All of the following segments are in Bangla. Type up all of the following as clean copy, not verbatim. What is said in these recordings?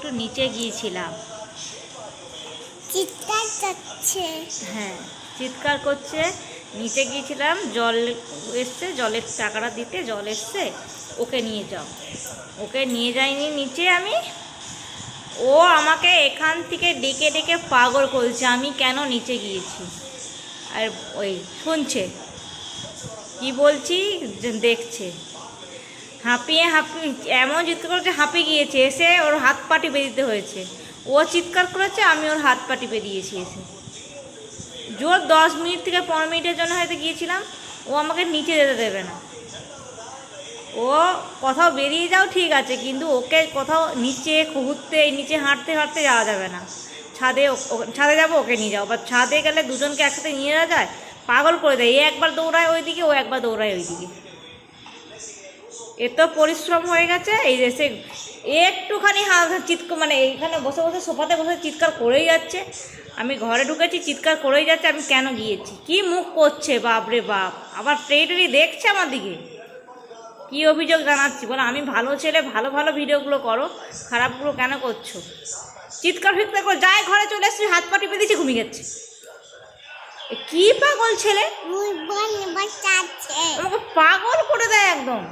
একটু নিচে গিয়েছিলাম। চিৎকার করছে। হ্যাঁ, চিৎকার করছে। নিচে গিয়েছিলাম, জল এসছে, জলের টাকাটা দিতে জল এসছে, ওকে নিয়ে যাও। ওকে নিয়ে যাইনি নিচে আমি, ও আমাকে এখান থেকে ডেকে ডেকে পাগল করছে আমি কেন নিচে গিয়েছি। আর ওই শুনছে কি বলছি, দেখছে। হাঁপিয়ে এমন চিৎকার করেছে, হাঁপিয়ে গিয়েছে, এসে ওর হাত পা টিপে দিতে হয়েছে। ও চিৎকার করেছে, আমি ওর হাত পা টিপে দিয়েছি এসে। জোর 10 মিনিট থেকে 15 মিনিটের জন্য হয়তো গিয়েছিলাম, ও আমাকে নিচে যেতে দেবে না। ও কোথাও বেরিয়ে যাও ঠিক আছে, কিন্তু ওকে কোথাও নিচে ঘুরতে, নিচে হাঁটতে হাঁটতে যাওয়া যাবে না। ছাদে যাবো, ওকে নিয়ে যাও। বা ছাদে গেলে দুজনকে একসাথে নিয়ে যাওয়া যায়, পাগল করে দেয়। এ একবার দৌড়ায় ওইদিকে, ও একবার দৌড়ায় ওইদিকে। এত পরিশ্রম হয়ে গেছে এই দেশে, একটুখানি মানে এইখানে বসে বসে সোফাতে বসে চিৎকার করেই যাচ্ছে। আমি ঘরে ঢুকেছি, চিৎকার করেই যাচ্ছে আমি কেন গিয়েছি। কি মুখ করছে বাপরে বাপ, আবার ট্রেডারি দেখছে আমার দিকে। কি অভিযোগ জানাচ্ছি বলো, আমি ভালো ছেলে, ভালো ভালো ভিডিওগুলো করো, খারাপগুলো কেন করছো? চিৎকার ফিৎকার করে যায়, ঘরে চলে এসেছি, হাত পা টিপে দিয়েছি, ঘুমিয়ে যাচ্ছে। কি পাগল ছেলে, আমাকে পাগল করে দেয় একদম।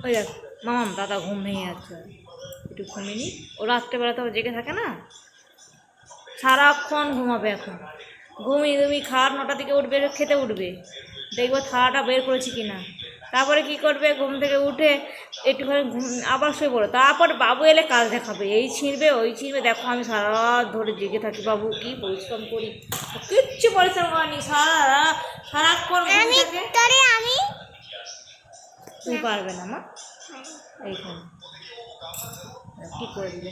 ওই দেখ মামাম, দাদা ঘুম ভেঙে যাচ্ছে, একটু ঘুমিয়ে নি। ও রাত্রেবেলা তো জেগে থাকে না, সারাক্ষণ ঘুমাবে এখন। ঘুমিয়ে খাওয়ার 9টার দিকে উঠবে, খেতে উঠবে, দেখবো থালাটা বের করেছি কিনা। তারপরে কি করবে, ঘুম থেকে উঠে একটুখানি আবার শুয়ে পড়ো। তারপর বাবু এলে কাজ দেখাবে, এই ছিঁড়বে ওই ছিঁড়বে। দেখো আমি সারা রাত ধরে জেগে থাকি, বাবু কি পরিশ্রম করি, কিচ্ছু পরিশ্রম করিনি, সারাক্ষণ আমি তুমি পারবে না মা, এইখানে কি করে দিবে।